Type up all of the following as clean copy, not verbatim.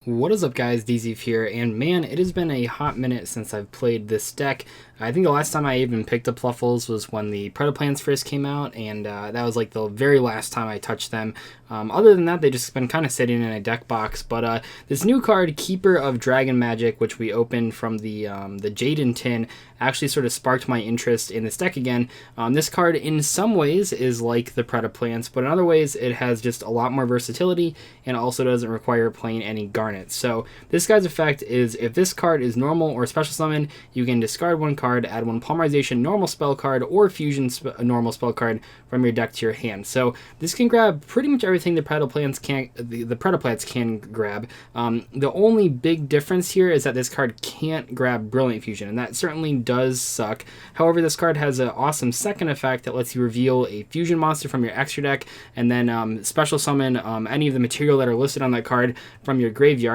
What is up, guys? DZ here, and man, it has been a hot minute since I've played this deck. I think the last time I even picked up Fluffles was when the Predaplans first came out, and that was like the very last time I touched them. Other than that, they've just been kind of sitting in a deck box, but this new card, Keeper of Dragon Magic, which we opened from the Jaden tin, actually sort of sparked my interest in this deck again. This card, in some ways, is like the Predaplans, but in other ways, it has just a lot more versatility, and also doesn't require playing any Garnet. So this guy's effect is if this card is normal or special summon, you can discard one card, add one Polymerization normal spell card or Fusion normal spell card from your deck to your hand. So this can grab pretty much everything the Predaplans can grab. The only big difference here is that this card can't grab Brilliant Fusion, and that certainly does suck. However, this card has an awesome second effect that lets you reveal a Fusion monster from your extra deck, and then special summon any of the material that are listed on that card from your graveyard.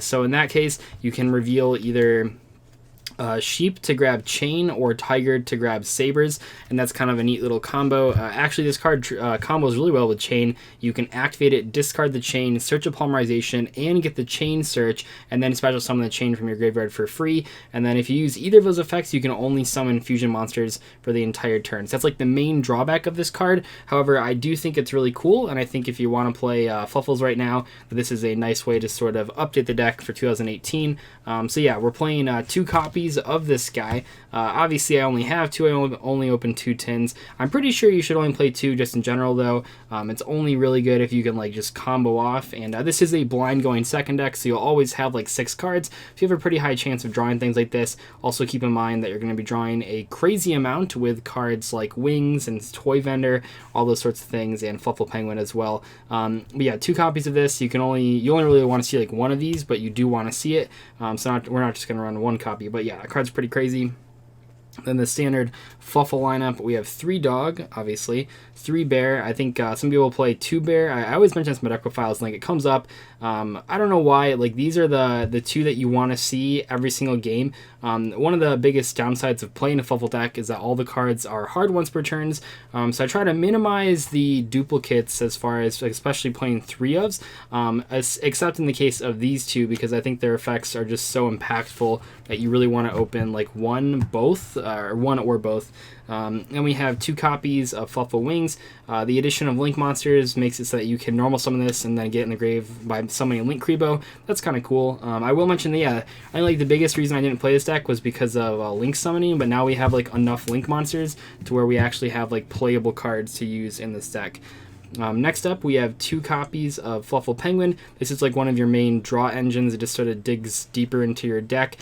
So in that case, you can reveal either Sheep to grab Chain or Tiger to grab Sabers, and that's kind of a neat little combo. Actually, this card combos really well with Chain. You can activate it, discard the Chain, search a Polymerization, and get the Chain search, and then special summon the Chain from your graveyard for free. And then if you use either of those effects, you can only summon Fusion monsters for the entire turn. So that's like the main drawback of this card. However, I do think it's really cool, and I think if you want to play Fluffles right now, this is a nice way to sort of update the deck for 2018. So yeah, we're playing 2 copies of this guy. Obviously I only have 2. I only opened 2 tins. I'm pretty sure you should only play 2 just in general though. It's only really good if you can like just combo off, and this is a blind going second deck, so you'll always have like 6 cards, so you have a pretty high chance of drawing things like this. Also keep in mind that you're going to be drawing a crazy amount with cards like Wings and Toy Vendor, all those sorts of things, and Fluffle Penguin as well. But yeah, 2 copies of this. You only really want to see like 1 of these, but you do want to see it. So we're not just going to run 1 copy, but yeah, that card's pretty crazy. Then the standard Fluffle lineup, we have 3 Dog, obviously, 3 Bear. I think some people play 2 Bear. I always mention this in my deck profiles, like it comes up. I don't know why. Like these are the 2 that you want to see every single game. One of the biggest downsides of playing a Fluffle deck is that all the cards are hard once per turns. So I try to minimize the duplicates as far as especially playing 3 ofs, except in the case of these 2, because I think their effects are just so impactful that you really want to open like one or both. And we have 2 copies of Fluffle Wings. The addition of Link monsters makes it so that you can normal summon this and then get in the grave by summoning Link Kribo. That's kind of cool. I will mention that, yeah, I think like the biggest reason I didn't play this deck was because of Link summoning, but now we have like enough Link monsters to where we actually have like playable cards to use in this deck. Next up, we have 2 copies of Fluffle Penguin. This is like one of your main draw engines. It just sort of digs deeper into your deck.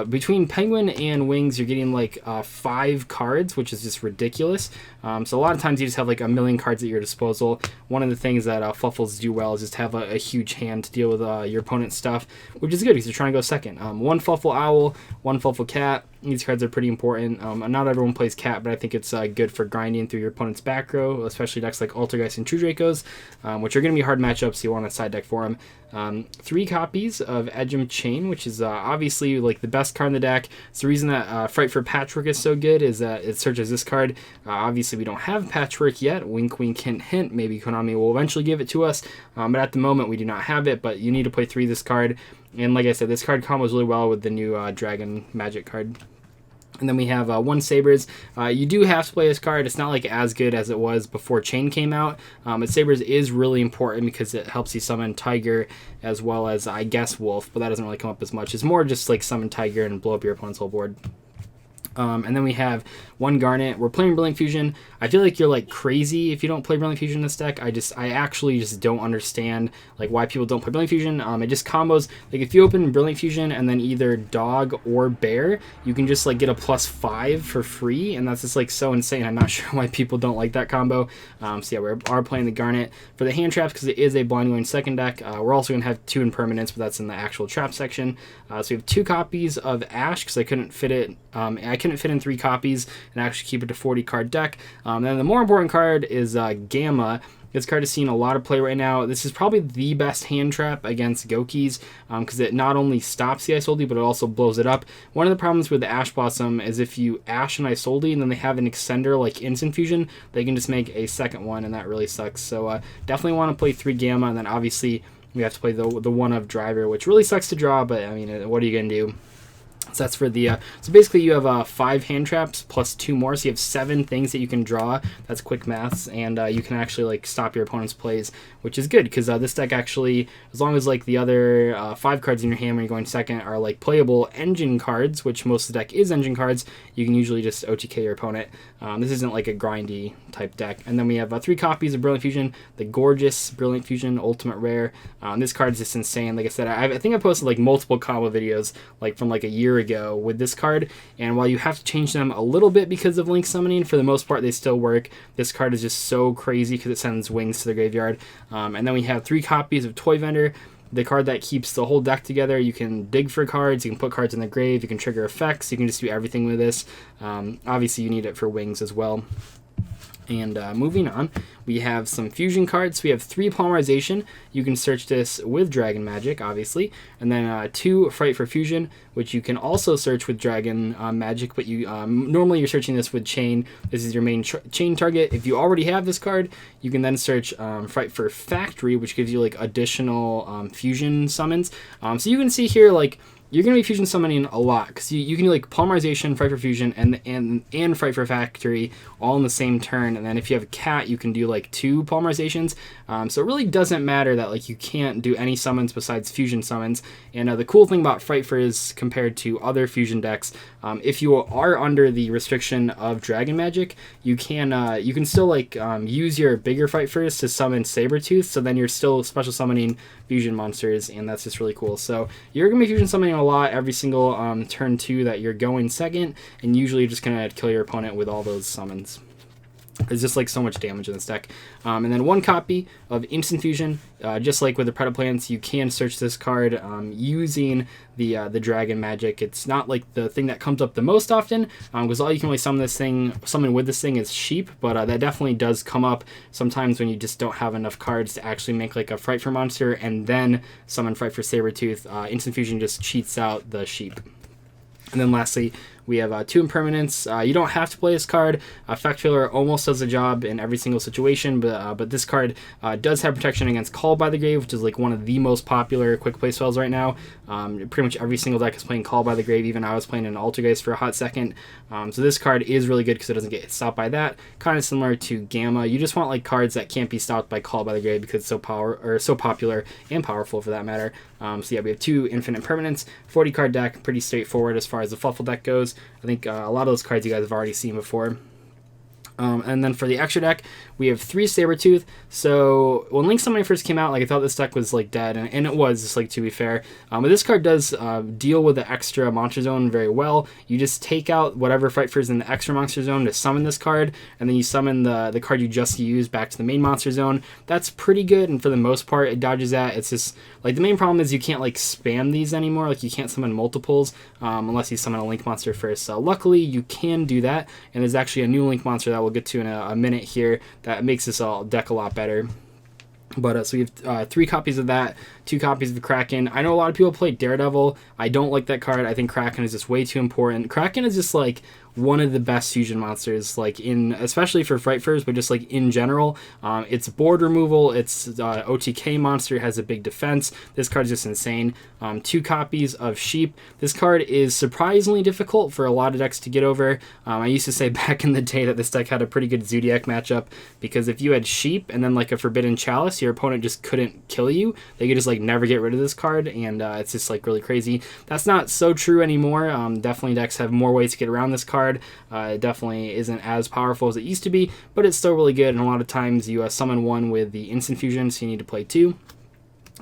Between Penguin and Wings, you're getting like 5 cards, which is just ridiculous. So a lot of times you just have like a million cards at your disposal. One of the things that Fluffles do well is just have a huge hand to deal with your opponent's stuff, which is good because you're trying to go second. 1 Fluffle Owl, 1 Fluffle Cat. These cards are pretty important. Not everyone plays Cat, but I think it's good for grinding through your opponent's back row, especially decks like Altergeist and True Dracos, which are going to be hard matchups, so you want to side deck for them. 3 copies of Edgem Chain, which is obviously like the best card in the deck. It's the reason that Fright for Patchwork is so good, is that it searches this card. Obviously we don't have Patchwork yet. Wink, wink, hint, hint. Maybe Konami will eventually give it to us, but at the moment we do not have it, but you need to play 3 this card. And like I said, this card combos really well with the new Dragon Magic card. And then we have 1 Sabers. You do have to play this card. It's not like as good as it was before Chain came out. But Sabers is really important because it helps you summon Tiger as well as, I guess, Wolf. But that doesn't really come up as much. It's more just like summon Tiger and blow up your opponent's whole board. And then we have 1 Garnet. We're playing Brilliant Fusion. I feel like you're like crazy if you don't play Brilliant Fusion in this deck. I actually just don't understand like why people don't play Brilliant Fusion. It just combos, like if you open Brilliant Fusion and then either Dog or Bear, you can just like get a +5 for free, and that's just like so insane. I'm not sure why people don't like that combo. So yeah, we are playing the Garnet for the hand traps because it is a blind going second deck. We're also gonna have 2 impermanents, but that's in the actual trap section. So we have 2 copies of Ash because I couldn't fit it. I couldn't fit in 3 copies and actually keep it to 40 card deck. Then the more important card is Gamma. This card is seeing a lot of play right now. This is probably the best hand trap against Gokis because it not only stops the Isolde, but it also blows it up. One of the problems with the Ash Blossom is if you Ash an Isolde and then they have an extender like Instant Fusion, they can just make a second one, and that really sucks. So definitely want to play 3 Gamma, and then obviously we have to play the one of Driver, which really sucks to draw, but I mean, what are you gonna do? So that's for the, so basically you have 5 hand traps plus 2 more, so you have 7 things that you can draw. That's quick maths, and you can actually like stop your opponent's plays, which is good, because this deck actually, as long as like the other 5 cards in your hand when you're going second are like playable engine cards, which most of the deck is engine cards, you can usually just OTK your opponent. This isn't like a grindy type deck. And then we have 3 copies of Brilliant Fusion, the gorgeous Brilliant Fusion Ultimate Rare. This card's just insane. Like I said, I think I posted like multiple combo videos like from like a year ago with this card, and while you have to change them a little bit because of link summoning, for the most part they still work. This card is just so crazy because it sends wings to the graveyard. And then we have 3 copies of Toy Vendor, the card that keeps the whole deck together. You can dig for cards, you can put cards in the grave, you can trigger effects, you can just do everything with this. Obviously you need it for wings as well. And moving on, we have some fusion cards. We have 3 Polymerization. You can search this with Dragon Magic, obviously. And then 2 Fright for Fusion, which you can also search with Dragon Magic, but you normally you're searching this with Chain. This is your main Chain target. If you already have this card, you can then search Fright for Factory, which gives you like additional fusion summons. So you can see here, like, you're going to be fusion summoning a lot, because you can do like Polymerization, Fright for Fusion, and Fright for Factory all in the same turn. And then if you have a cat, you can do like 2 Polymerizations. So it really doesn't matter that like you can't do any summons besides fusion summons. And the cool thing about Fright for is, compared to other fusion decks, if you are under the restriction of Dragon Magic, you can still like use your bigger Fright Furs to summon Sabertooth. So then you're still special summoning fusion monsters, and that's just really cool. So you're going to be fusion summoning a lot every single turn 2 that you're going second, and usually you're just going to kill your opponent with all those summons. There's just like so much damage in this deck. And then 1 copy of Instant Fusion. Just like with the Predaplants, you can search this card using the Dragon Magic. It's not like the thing that comes up the most often, because all you can really summon with this thing is Sheep, but that definitely does come up sometimes when you just don't have enough cards to actually make like a Fright for monster and then summon Fright for Sabertooth. Instant Fusion just cheats out the Sheep. And then lastly, we have 2 Impermanents. You don't have to play this card. Effect Failure almost does the job in every single situation, but this card does have protection against Call by the Grave, which is like one of the most popular quick play spells right now. Pretty much every single deck is playing Call by the Grave. Even I was playing an Altergeist for a hot second. So this card is really good because it doesn't get stopped by that. Kind of similar to Gamma. You just want like cards that can't be stopped by Call by the Grave because it's so popular and powerful for that matter. So yeah, we have 2 Infinite Permanents, 40 card deck, pretty straightforward as far as the Fluffle deck goes. I think a lot of those cards you guys have already seen before. And then for the extra deck, we have 3 Sabertooth. So when Link Summoning first came out, like I thought this deck was like dead, and it was, just like to be fair. But this card does deal with the extra Monster Zone very well. You just take out whatever Fright Furs in the extra Monster Zone to summon this card, and then you summon the card you just used back to the main Monster Zone. That's pretty good, and for the most part, it dodges that. It's just, like, the main problem is you can't, like, spam these anymore. Like, you can't summon multiples unless you summon a Link monster first. So luckily, you can do that, and there's actually a new Link monster that we'll get to in a minute here that makes this deck a lot better. But so we have 3 copies of that, 2 copies of the Kraken. I know a lot of people play Daredevil. I don't like that card. I think Kraken is just way too important. Kraken is just like one of the best fusion monsters, like especially for Fright Furs, but just like in general. It's board removal. It's OTK monster. It has a big defense. This card is just insane. 2 copies of Sheep. This card is surprisingly difficult for a lot of decks to get over. I used to say back in the day that this deck had a pretty good Zodiac matchup, because if you had Sheep and then like a Forbidden Chalice, your opponent just couldn't kill you. They could just like never get rid of this card, and it's just like really crazy. That's not so true anymore. Definitely decks have more ways to get around this card. It definitely isn't as powerful as it used to be, but it's still really good, and a lot of times you summon one with the Instant Fusion, so you need to play 2.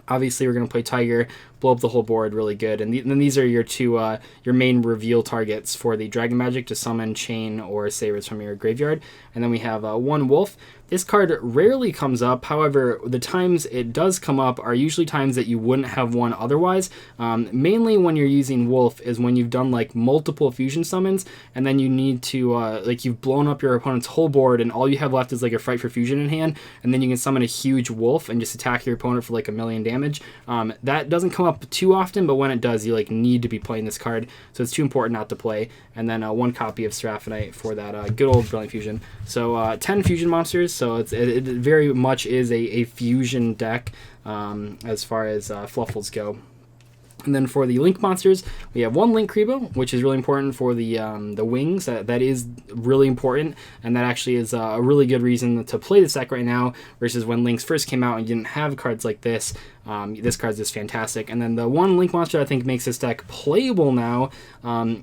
Obviously, we're going to play Tiger, blow up the whole board really good. And then these are your 2, your main reveal targets for the Dragon Magic to summon Chain or Sabers from your graveyard. And then we have 1 Wolf. This card rarely comes up. However, the times it does come up are usually times that you wouldn't have one otherwise. Mainly when you're using Wolf is when you've done like multiple fusion summons, and then you need to, like, you've blown up your opponent's whole board, and all you have left is like a Fright for Fusion in hand, and then you can summon a huge Wolf and just attack your opponent for like 1,000,000 damage. That doesn't come up too often, but when it does, you like need to be playing this card, so it's too important not to play. And then 1 copy of Seraphinite for that good old Brilliant Fusion. So 10 fusion monsters. so it very much is a fusion deck as far as Fluffles go. And then for the Link monsters, we have one Linkuriboh, which is really important for the wings. That is really important, and that actually is a really good reason to play this deck right now, versus when Links first came out and you didn't have cards like this. This card is just fantastic. And then the one Link monster I think makes this deck playable now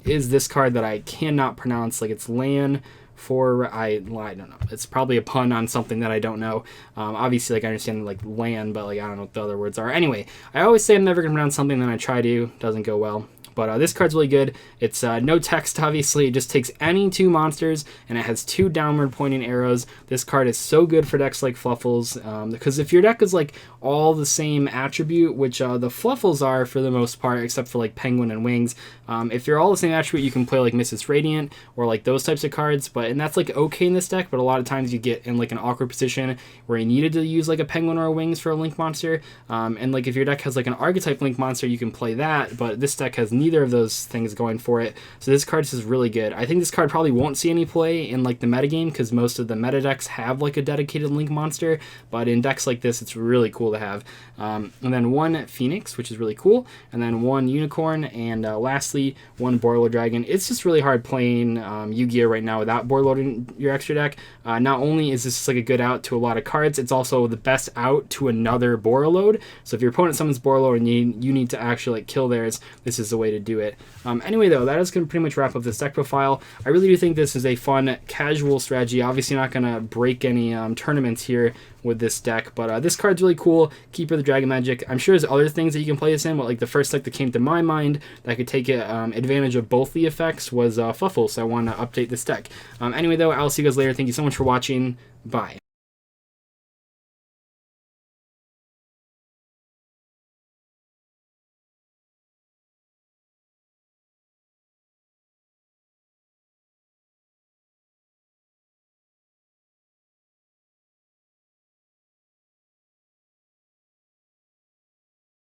is this card that I cannot pronounce. Like, it's Lan for I don't know. It's probably a pun on something that I don't know. Obviously, like, I understand like land, but like I don't know what the other words are. Anyway, I always say I'm never gonna pronounce something, then I try to, doesn't go well. But this card's really good. It's no text, obviously. It just takes any two monsters, and it has two downward pointing arrows. This card is so good for decks like Fluffles, because if your deck is like all the same attribute, which the Fluffles are for the most part, except for like Penguin and Wings, if you're all the same attribute, you can play like Mrs. Radiant or like those types of cards. And that's like okay in this deck, but a lot of times you get in like an awkward position where you needed to use like a Penguin or a Wings for a Link monster. And like if your deck has like an archetype Link monster, you can play that, but this deck has neither of those things going for it. So this card is really good. I think this card probably won't see any play in like the metagame, because most of the meta decks have like a dedicated Link monster, but in decks like this, it's really cool to have. And then one Phoenix, which is really cool, and then one Unicorn, and lastly, one Borreload Dragon. It's just really hard playing Yu-Gi-Oh! Right now without Borreloading your extra deck. Not only is this like a good out to a lot of cards, it's also the best out to another Borreload. So if your opponent summons Borreload and you need to actually like kill theirs, this is the way to do it. Anyway, though, that is going to pretty much wrap up this deck profile. I really do think this is a fun, casual strategy. Obviously not going to break any tournaments here with this deck, but this card's really cool. Keeper of the Dragon Magic. I'm sure there's other things that you can play this in, but like the first deck that came to my mind that could take advantage of both the effects was Fluffles, so I want to update this deck. Anyway, though, I'll see you guys later. Thank you so much for watching. Bye.